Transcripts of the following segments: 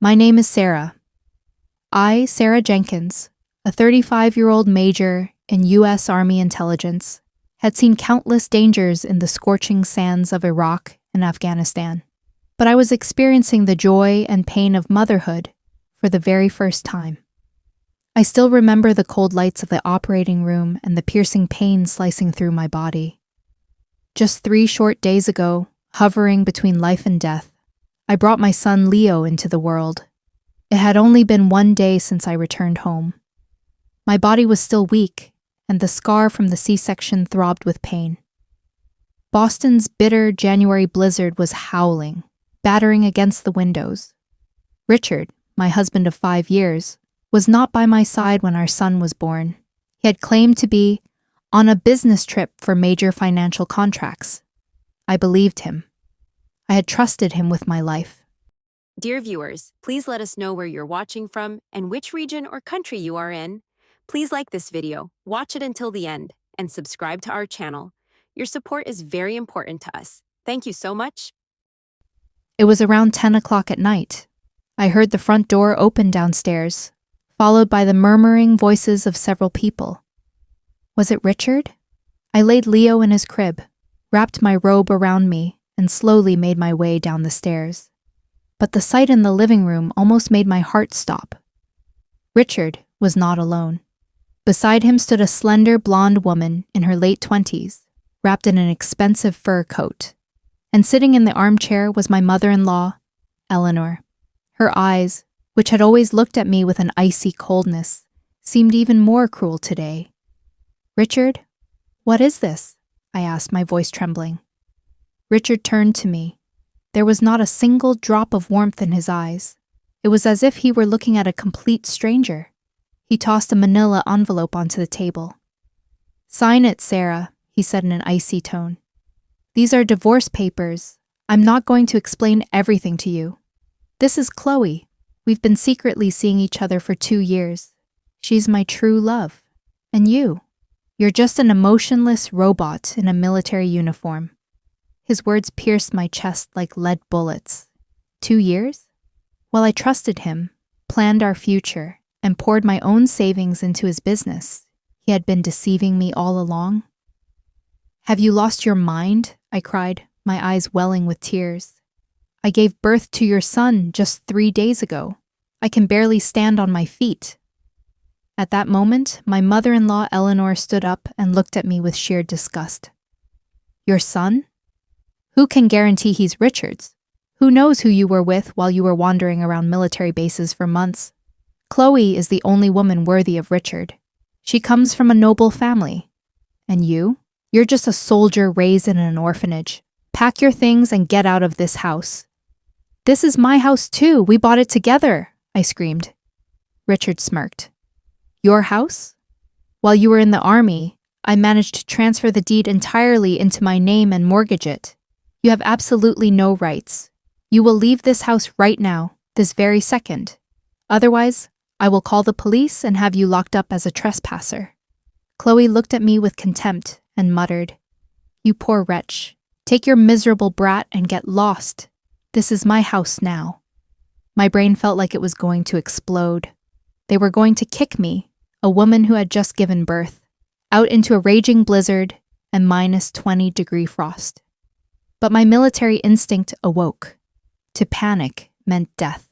My name is Sarah. Sarah Jenkins, a 35-year-old major in U.S. Army intelligence, had seen countless dangers in the scorching sands of Iraq and Afghanistan. But I was experiencing the joy and pain of motherhood for the very first time. I still remember the cold lights of the operating room and the piercing pain slicing through my body. Just 3 short days ago, hovering between life and death, I brought my son Leo into the world. It had only been 1 day since I returned home. My body was still weak, and the scar from the C-section throbbed with pain. Boston's bitter January blizzard was howling, battering against the windows. Richard, my husband of 5 years, was not by my side when our son was born. He had claimed to be on a business trip for major financial contracts. I believed him. I had trusted him with my life. Dear viewers, please let us know where you're watching from and which region or country you are in. Please like this video, watch it until the end, and subscribe to our channel. Your support is very important to us. Thank you so much. It was around 10 o'clock at night. I heard the front door open downstairs, followed by the murmuring voices of several people. Was it Richard? I laid Leo in his crib, wrapped my robe around me, and slowly made my way down the stairs. But the sight in the living room almost made my heart stop. Richard was not alone. Beside him stood a slender blonde woman in her late 20s, wrapped in an expensive fur coat. And sitting in the armchair was my mother-in-law, Eleanor. Her eyes, which had always looked at me with an icy coldness, seemed even more cruel today. "Richard, what is this?" I asked, my voice trembling. Richard turned to me. There was not a single drop of warmth in his eyes. It was as if he were looking at a complete stranger. He tossed a manila envelope onto the table. "Sign it, Sarah," he said in an icy tone. "These are divorce papers. I'm not going to explain everything to you. This is Chloe. We've been secretly seeing each other for 2 years. She's my true love. And you're just an emotionless robot in a military uniform." His words pierced my chest like lead bullets. 2 years? Well, I trusted him, planned our future, and poured my own savings into his business. He had been deceiving me all along. "Have you lost your mind?" I cried, my eyes welling with tears. "I gave birth to your son just 3 days ago. I can barely stand on my feet." At that moment, my mother-in-law Eleanor stood up and looked at me with sheer disgust. "Your son? Who can guarantee he's Richard's? Who knows who you were with while you were wandering around military bases for months? Chloe is the only woman worthy of Richard. She comes from a noble family. And you're just a soldier raised in an orphanage. Pack your things and get out of this house." "This is my house too. We bought it together," I screamed. Richard smirked. "Your house? While you were in the army, I managed to transfer the deed entirely into my name and mortgage it. You have absolutely no rights. You will leave this house right now, this very second. Otherwise, I will call the police and have you locked up as a trespasser." Chloe looked at me with contempt and muttered, "You poor wretch. Take your miserable brat and get lost. This is my house now." My brain felt like it was going to explode. They were going to kick me, a woman who had just given birth, out into a raging blizzard and -20-degree frost. But my military instinct awoke. To panic meant death.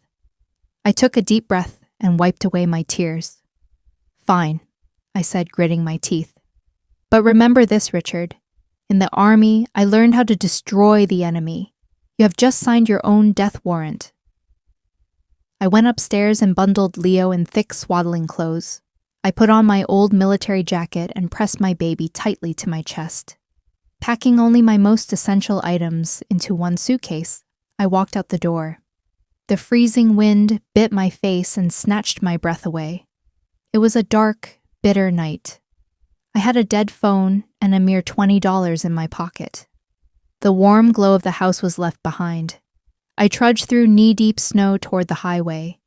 I took a deep breath and wiped away my tears. "Fine," I said, gritting my teeth. "But remember this, Richard. In the army, I learned how to destroy the enemy. You have just signed your own death warrant." I went upstairs and bundled Leo in thick swaddling clothes. I put on my old military jacket and pressed my baby tightly to my chest. Packing only my most essential items into one suitcase, I walked out the door. The freezing wind bit my face and snatched my breath away. It was a dark, bitter night. I had a dead phone and a mere $20 in my pocket. The warm glow of the house was left behind. I trudged through knee-deep snow toward the highway.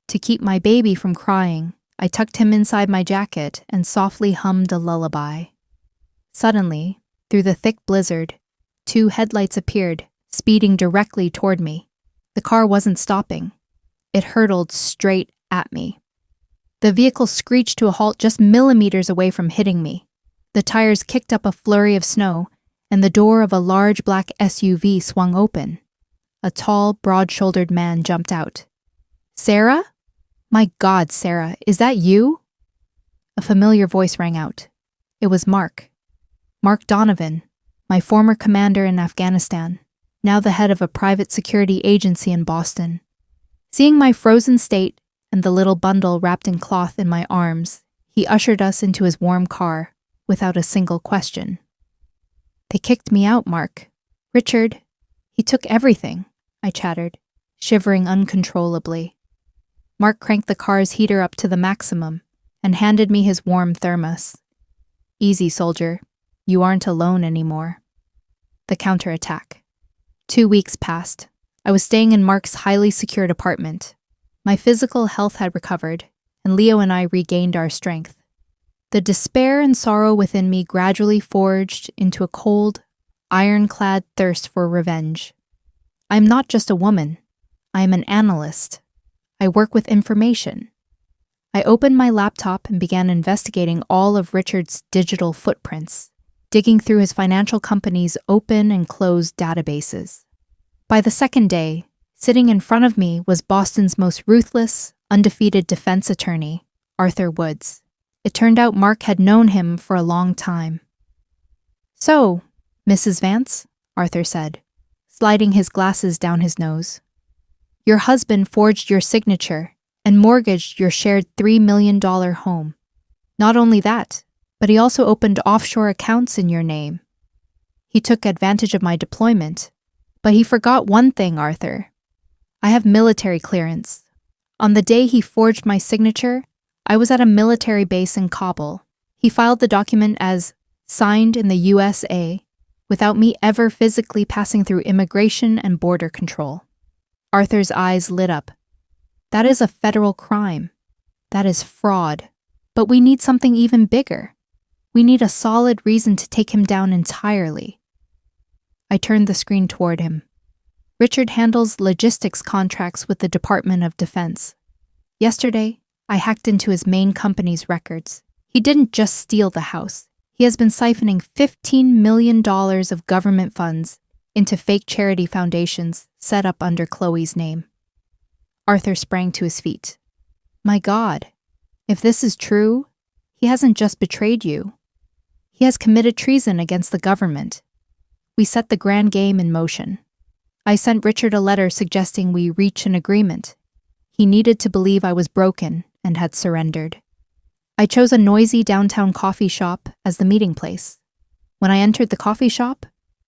To keep my baby from crying, I tucked him inside my jacket and softly hummed a lullaby. Suddenly, through the thick blizzard, 2 headlights appeared, speeding directly toward me. The car wasn't stopping. It hurtled straight at me. The vehicle screeched to a halt just millimeters away from hitting me. The tires kicked up a flurry of snow, and the door of a large black SUV swung open. A tall, broad-shouldered man jumped out. "Sarah? My God, Sarah, is that you?" A familiar voice rang out. It was Mark. Mark Donovan, my former commander in Afghanistan, now the head of a private security agency in Boston. Seeing my frozen state and the little bundle wrapped in cloth in my arms, he ushered us into his warm car without a single question. "They kicked me out, Mark. Richard, he took everything," I chattered, shivering uncontrollably. Mark cranked the car's heater up to the maximum and handed me his warm thermos. "Easy, soldier. You aren't alone anymore." The counterattack. 2 weeks passed. I was staying in Mark's highly secured apartment. My physical health had recovered, and Leo and I regained our strength. The despair and sorrow within me gradually forged into a cold, ironclad thirst for revenge. I am not just a woman. I am an analyst. I work with information. I opened my laptop and began investigating all of Richard's digital footprints, digging through his financial company's open and closed databases. By the second day, sitting in front of me was Boston's most ruthless, undefeated defense attorney, Arthur Woods. It turned out Mark had known him for a long time. "So, Mrs. Vance," Arthur said, sliding his glasses down his nose, "your husband forged your signature and mortgaged your shared $3 million home. Not only that, but he also opened offshore accounts in your name. He took advantage of my deployment, but he forgot one thing, Arthur. I have military clearance. On the day he forged my signature, I was at a military base in Kabul. He filed the document as signed in the USA without me ever physically passing through immigration and border control." Arthur's eyes lit up. "That is a federal crime. That is fraud. But we need something even bigger. We need a solid reason to take him down entirely." I turned the screen toward him. "Richard handles logistics contracts with the Department of Defense. Yesterday, I hacked into his main company's records. He didn't just steal the house. He has been siphoning $15 million of government funds into fake charity foundations set up under Chloe's name." Arthur sprang to his feet. "My God, if this is true, he hasn't just betrayed you. He has committed treason against the government." We set the grand game in motion. I sent Richard a letter suggesting we reach an agreement. He needed to believe I was broken and had surrendered. I chose a noisy downtown coffee shop as the meeting place. When I entered the coffee shop,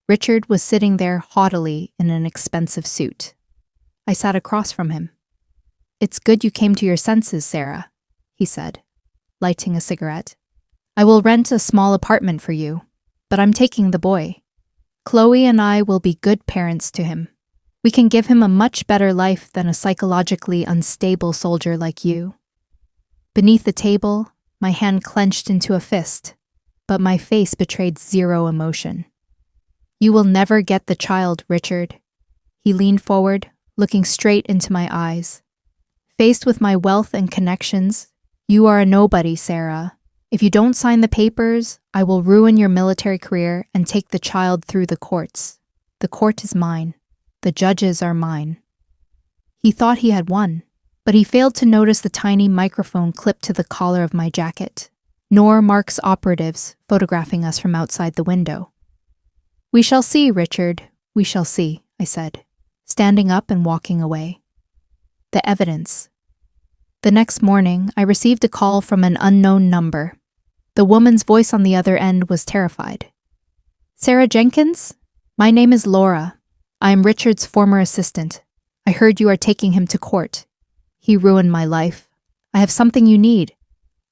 Richard was sitting there haughtily in an expensive suit. I sat across from him. "It's good you came to your senses, Sarah," he said, lighting a cigarette. "I will rent a small apartment for you, but I'm taking the boy. Chloe and I will be good parents to him. We can give him a much better life than a psychologically unstable soldier like you." Beneath the table, my hand clenched into a fist, but my face betrayed zero emotion. "You will never get the child, Richard." He leaned forward, looking straight into my eyes. "Faced with my wealth and connections, you are a nobody, Sarah. If you don't sign the papers, I will ruin your military career and take the child through the courts. The court is mine. The judges are mine." He thought he had won, but he failed to notice the tiny microphone clipped to the collar of my jacket, nor Mark's operatives photographing us from outside the window. "We shall see, Richard. We shall see," I said, standing up and walking away. The evidence. The next morning, I received a call from an unknown number. The woman's voice on the other end was terrified. "Sarah Jenkins? My name is Laura. I am Richard's former assistant. I heard you are taking him to court. He ruined my life. I have something you need.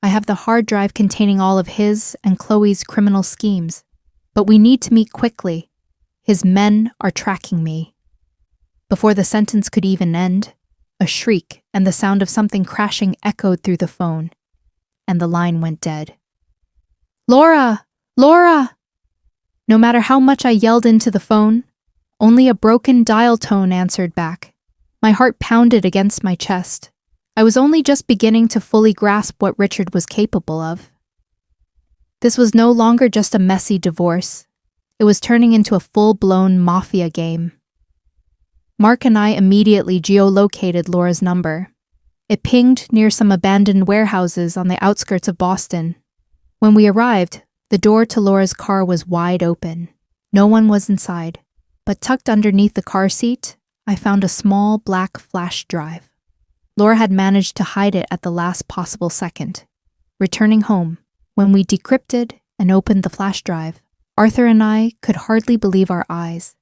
I have the hard drive containing all of his and Chloe's criminal schemes. But we need to meet quickly. His men are tracking me." Before the sentence could even end, a shriek and the sound of something crashing echoed through the phone, and the line went dead. "Laura! Laura!" No matter how much I yelled into the phone, only a broken dial tone answered back. My heart pounded against my chest. I was only just beginning to fully grasp what Richard was capable of. This was no longer just a messy divorce. It was turning into a full-blown mafia game. Mark and I immediately geolocated Laura's number. It pinged near some abandoned warehouses on the outskirts of Boston. When we arrived, the door to Laura's car was wide open. No one was inside, but tucked underneath the car seat, I found a small black flash drive. Laura had managed to hide it at the last possible second. Returning home, when we decrypted and opened the flash drive, Arthur and I could hardly believe our eyes.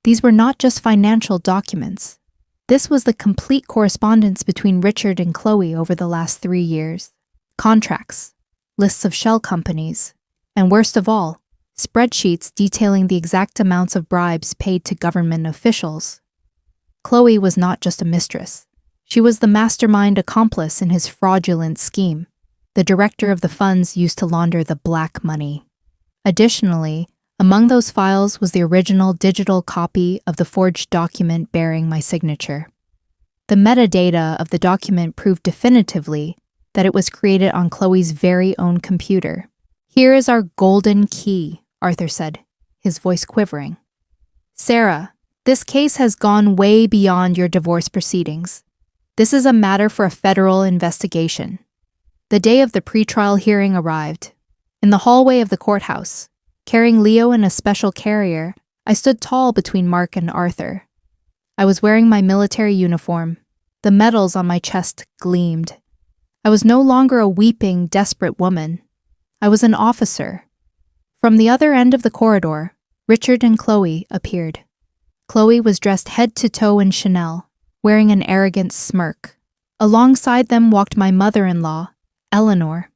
These were not just financial documents. This was the complete correspondence between Richard and Chloe over the last 3 years. Contracts, lists of shell companies, and worst of all, spreadsheets detailing the exact amounts of bribes paid to government officials. Chloe was not just a mistress. She was the mastermind accomplice in his fraudulent scheme, the director of the funds used to launder the black money. Additionally, among those files was the original digital copy of the forged document bearing my signature. The metadata of the document proved definitively that it was created on Chloe's very own computer. "Here is our golden key," Arthur said, his voice quivering. "Sarah, this case has gone way beyond your divorce proceedings. This is a matter for a federal investigation." The day of the pretrial hearing arrived. In the hallway of the courthouse, carrying Leo in a special carrier, I stood tall between Mark and Arthur. I was wearing my military uniform. The medals on my chest gleamed. I was no longer a weeping, desperate woman. I was an officer. From the other end of the corridor, Richard and Chloe appeared. Chloe was dressed head to toe in Chanel, wearing an arrogant smirk. Alongside them walked my mother-in-law, Eleanor.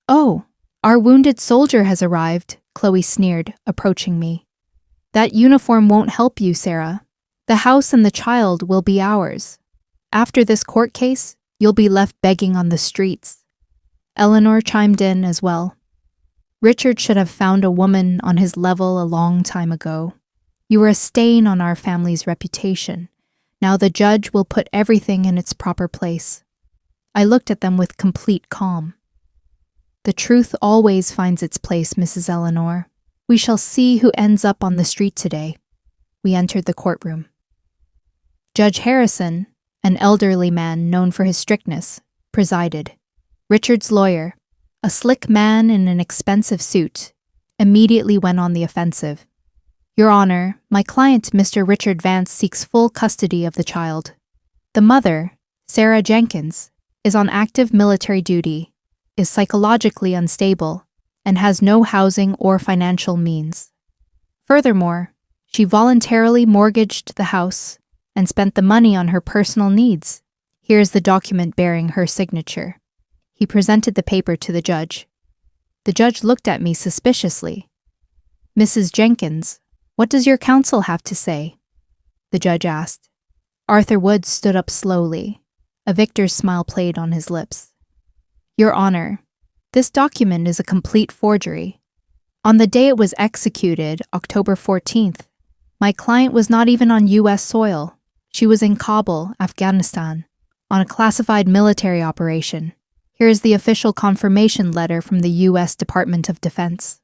"Oh, our wounded soldier has arrived," Chloe sneered, approaching me. "That uniform won't help you, Sarah. The house and the child will be ours. After this court case, you'll be left begging on the streets." Eleanor chimed in as well. "Richard should have found a woman on his level a long time ago. You were a stain on our family's reputation. Now the judge will put everything in its proper place." I looked at them with complete calm. "The truth always finds its place, Mrs. Eleanor. We shall see who ends up on the street today." We entered the courtroom. Judge Harrison, an elderly man known for his strictness, presided. Richard's lawyer, a slick man in an expensive suit, immediately went on the offensive. "Your Honor, my client, Mr. Richard Vance, seeks full custody of the child. The mother, Sarah Jenkins, is on active military duty, is psychologically unstable, and has no housing or financial means. Furthermore, she voluntarily mortgaged the house and spent the money on her personal needs. Here is the document bearing her signature." He presented the paper to the judge. The judge looked at me suspiciously. "Mrs. Jenkins, what does your counsel have to say?" the judge asked. Arthur Wood stood up slowly. A victor's smile played on his lips. "Your Honor, this document is a complete forgery. On the day it was executed, October 14th, my client was not even on U.S. soil. She was in Kabul, Afghanistan, on a classified military operation. Here is the official confirmation letter from the U.S. Department of Defense."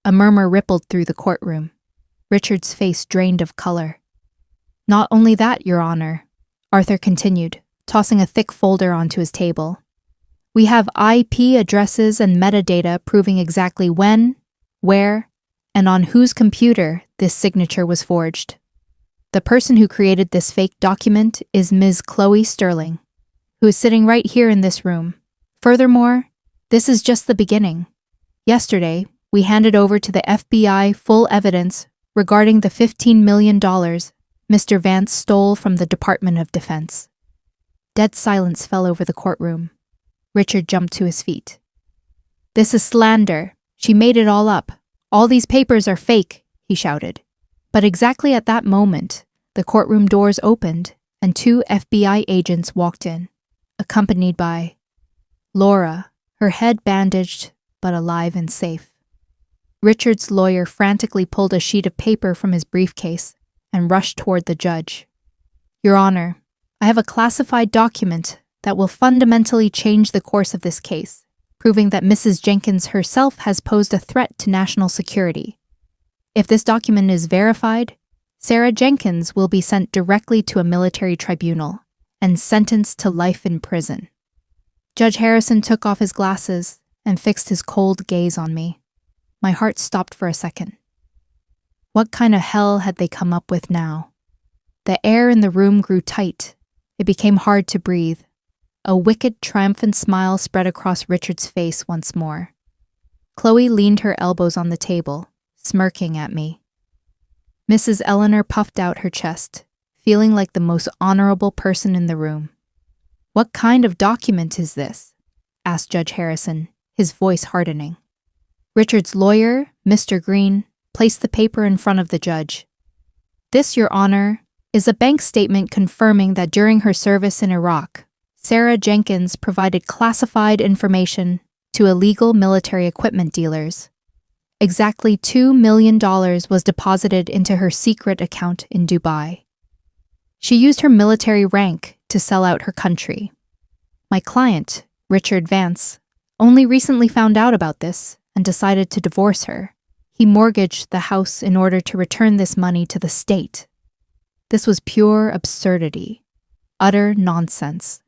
A murmur rippled through the courtroom. Richard's face drained of color. "Not only that, Your Honor," Arthur continued, tossing a thick folder onto his table. "We have IP addresses and metadata proving exactly when, where, and on whose computer this signature was forged. The person who created this fake document is Ms. Chloe Sterling, who is sitting right here in this room. Furthermore, this is just the beginning. Yesterday, we handed over to the FBI full evidence regarding the $15 million Mr. Vance stole from the Department of Defense." Dead silence fell over the courtroom. Richard jumped to his feet. "This is slander. She made it all up. All these papers are fake," he shouted. But exactly at that moment, the courtroom doors opened and 2 FBI agents walked in, accompanied by Laura, her head bandaged but alive and safe. Richard's lawyer frantically pulled a sheet of paper from his briefcase and rushed toward the judge. Your Honor, I have a classified document that will fundamentally change the course of this case, proving that Mrs. Jenkins herself has posed a threat to national security. If this document is verified, Sarah Jenkins will be sent directly to a military tribunal and sentenced to life in prison. Judge Harrison took off his glasses and fixed his cold gaze on me. My heart stopped for a second. What kind of hell had they come up with now? The air in the room grew tight. It became hard to breathe. A wicked, triumphant smile spread across Richard's face once more. Chloe leaned her elbows on the table, smirking at me. Mrs. Eleanor puffed out her chest, feeling like the most honorable person in the room. "What kind of document is this?" asked Judge Harrison, his voice hardening. Richard's lawyer, Mr. Green, placed the paper in front of the judge. "This, Your Honor, is a bank statement confirming that during her service in Iraq, Sarah Jenkins provided classified information to illegal military equipment dealers. Exactly $2 million was deposited into her secret account in Dubai. She used her military rank to sell out her country. My client, Richard Vance, only recently found out about this and decided to divorce her. He mortgaged the house in order to return this money to the state. This was pure absurdity, utter nonsense.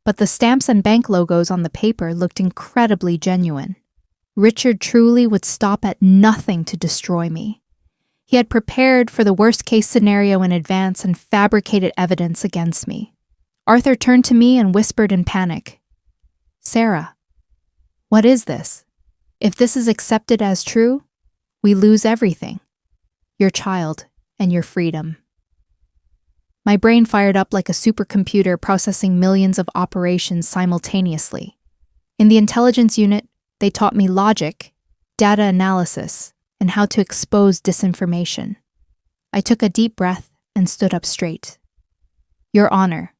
But the stamps and bank logos on the paper looked incredibly genuine. Richard truly would stop at nothing to destroy me. He had prepared for the worst-case scenario in advance and fabricated evidence against me. Arthur turned to me and whispered in panic, "Sarah, what is this? If this is accepted as true, we lose everything. Your child and your freedom." My brain fired up like a supercomputer processing millions of operations simultaneously. In the intelligence unit, they taught me logic, data analysis, and how to expose disinformation. I took a deep breath and stood up straight. "Your Honor,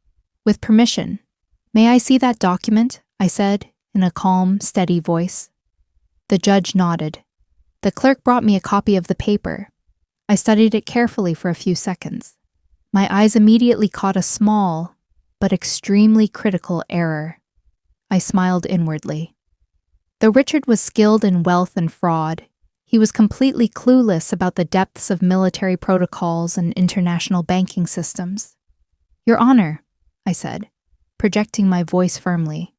with permission, may I see that document?" I said in a calm, steady voice. The judge nodded. The clerk brought me a copy of the paper. I studied it carefully for a few seconds. My eyes immediately caught a small, but extremely critical error. I smiled inwardly. Though Richard was skilled in wealth and fraud, he was completely clueless about the depths of military protocols and international banking systems. "Your Honor," I said, projecting my voice firmly,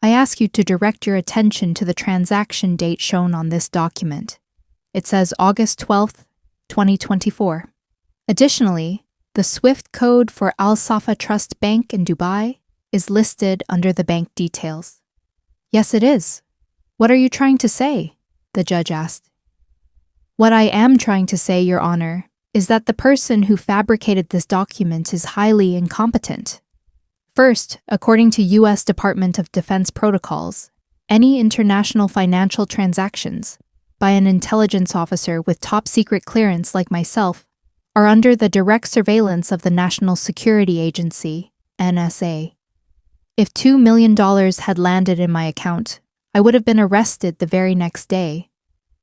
"I ask you to direct your attention to the transaction date shown on this document. It says August 12th, 2024. Additionally, the SWIFT code for Al Safa Trust Bank in Dubai is listed under the bank details." "Yes, it is. What are you trying to say?" the judge asked. "What I am trying to say, Your Honor, is that the person who fabricated this document is highly incompetent. First, according to U.S. Department of Defense protocols, any international financial transactions by an intelligence officer with top-secret clearance like myself are under the direct surveillance of the National Security Agency, NSA. If $2 million had landed in my account, I would have been arrested the very next day.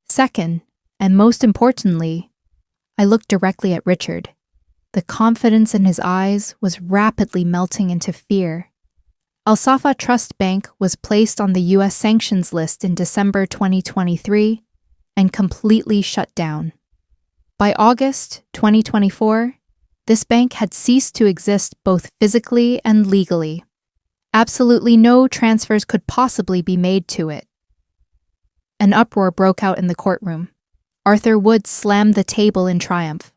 Second, and most importantly, I looked directly at Richard. The confidence in his eyes was rapidly melting into fear. Al Safa Trust Bank was placed on the U.S. sanctions list in December 2023 and completely shut down. By August 2024, this bank had ceased to exist both physically and legally. Absolutely no transfers could possibly be made to it. An uproar broke out in the courtroom. Arthur Wood slammed the table in triumph.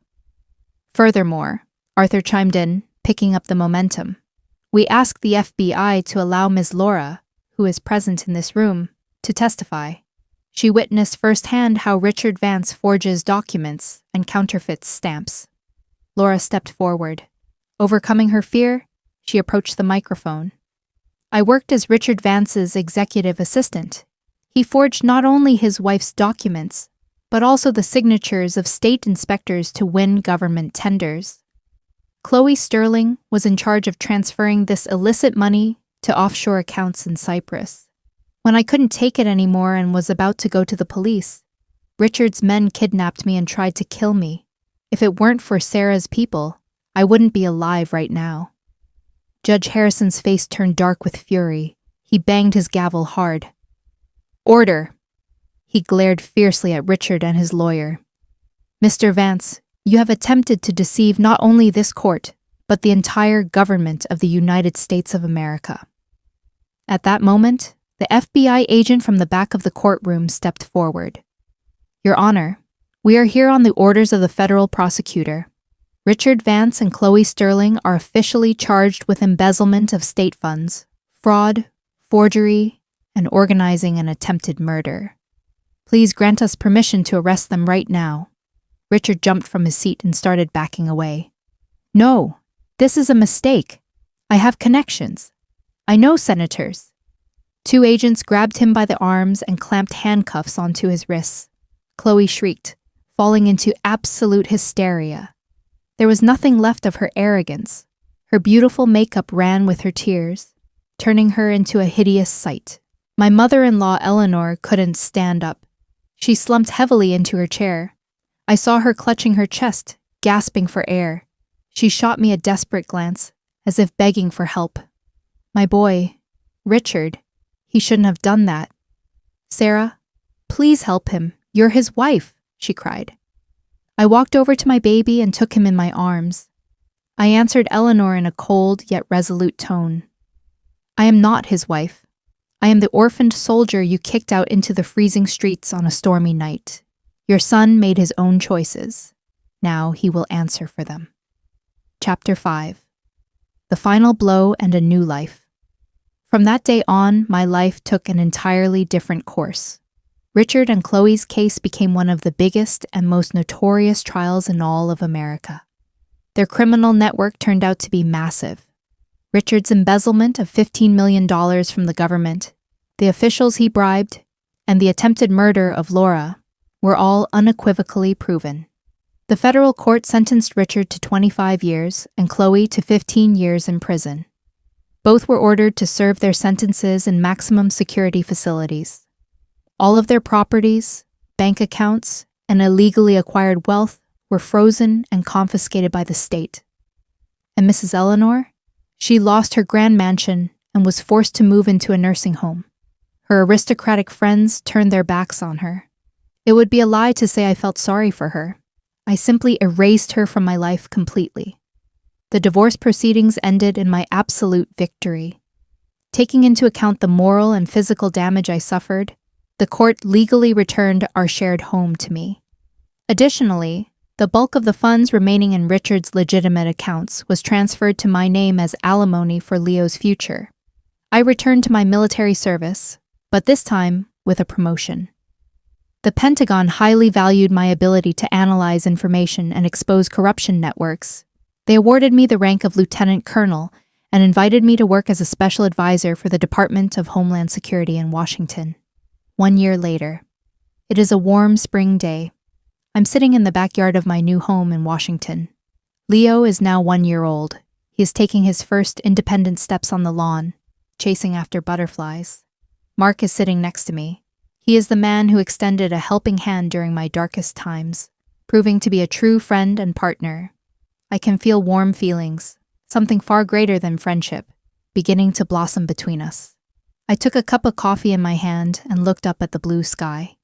Furthermore, Arthur chimed in, picking up the momentum. "We asked the FBI to allow Ms. Laura, who is present in this room, to testify. She witnessed firsthand how Richard Vance forges documents and counterfeits stamps." Laura stepped forward. Overcoming her fear, she approached the microphone. "I worked as Richard Vance's executive assistant. He forged not only his wife's documents, but also the signatures of state inspectors to win government tenders. Chloe Sterling was in charge of transferring this illicit money to offshore accounts in Cyprus. When I couldn't take it anymore and was about to go to the police, Richard's men kidnapped me and tried to kill me. If it weren't for Sarah's people, I wouldn't be alive right now. Judge Harrison's face turned dark with fury. He banged his gavel hard. Order! He glared fiercely at Richard and his lawyer. Mr. Vance, you have attempted to deceive not only this court, but the entire government of the United States of America. At that moment, the FBI agent from the back of the courtroom stepped forward. Your Honor, we are here on the orders of the federal prosecutor. Richard Vance and Chloe Sterling are officially charged with embezzlement of state funds, fraud, forgery, and organizing an attempted murder. Please grant us permission to arrest them right now. Richard jumped from his seat and started backing away. No, this is a mistake. I have connections. I know senators. Two agents grabbed him by the arms and clamped handcuffs onto his wrists. Chloe shrieked, falling into absolute hysteria. There was nothing left of her arrogance. Her beautiful makeup ran with her tears, turning her into a hideous sight. My mother-in-law, Eleanor, couldn't stand up. She slumped heavily into her chair. I saw her clutching her chest, gasping for air. She shot me a desperate glance, as if begging for help. My boy, Richard, he shouldn't have done that. Sarah, please help him. You're his wife, she cried. I walked over to my baby and took him in my arms. I answered Eleanor in a cold yet resolute tone. I am not his wife. I am the orphaned soldier you kicked out into the freezing streets on a stormy night. Your son made his own choices. Now he will answer for them. Chapter 5. The Final Blow and a New Life. From that day on, my life took an entirely different course. Richard and Chloe's case became one of the biggest and most notorious trials in all of America. Their criminal network turned out to be massive. Richard's embezzlement of $15 million from the government, the officials he bribed, and the attempted murder of Laura were all unequivocally proven. The federal court sentenced Richard to 25 years and Chloe to 15 years in prison. Both were ordered to serve their sentences in maximum security facilities. All of their properties, bank accounts, and illegally acquired wealth were frozen and confiscated by the state. And Mrs. Eleanor? She lost her grand mansion and was forced to move into a nursing home. Her aristocratic friends turned their backs on her. It would be a lie to say I felt sorry for her. I simply erased her from my life completely. The divorce proceedings ended in my absolute victory. Taking into account the moral and physical damage I suffered, the court legally returned our shared home to me. Additionally, the bulk of the funds remaining in Richard's legitimate accounts was transferred to my name as alimony for Leo's future. I returned to my military service, but this time with a promotion. The Pentagon highly valued my ability to analyze information and expose corruption networks. They awarded me the rank of lieutenant colonel and invited me to work as a special advisor for the Department of Homeland Security in Washington. 1 year later. It is a warm spring day. I'm sitting in the backyard of my new home in Washington. Leo is now 1 year old. He is taking his first independent steps on the lawn, chasing after butterflies. Mark is sitting next to me. He is the man who extended a helping hand during my darkest times, proving to be a true friend and partner. I can feel warm feelings, something far greater than friendship, beginning to blossom between us. I took a cup of coffee in my hand and looked up at the blue sky.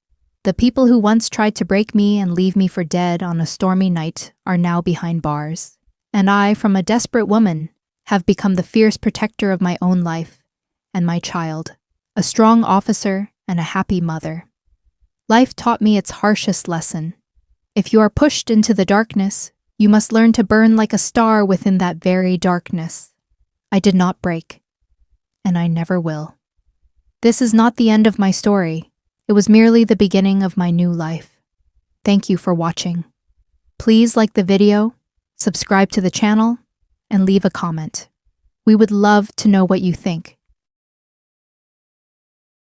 The people who once tried to break me and leave me for dead on a stormy night are now behind bars. And I, from a desperate woman, have become the fierce protector of my own life and my child, a strong officer and a happy mother. Life taught me its harshest lesson. If you are pushed into the darkness, you must learn to burn like a star within that very darkness. I did not break, and I never will. This is not the end of my story. It was merely the beginning of my new life. Thank you for watching. Please like the video, subscribe to the channel, and leave a comment. We would love to know what you think.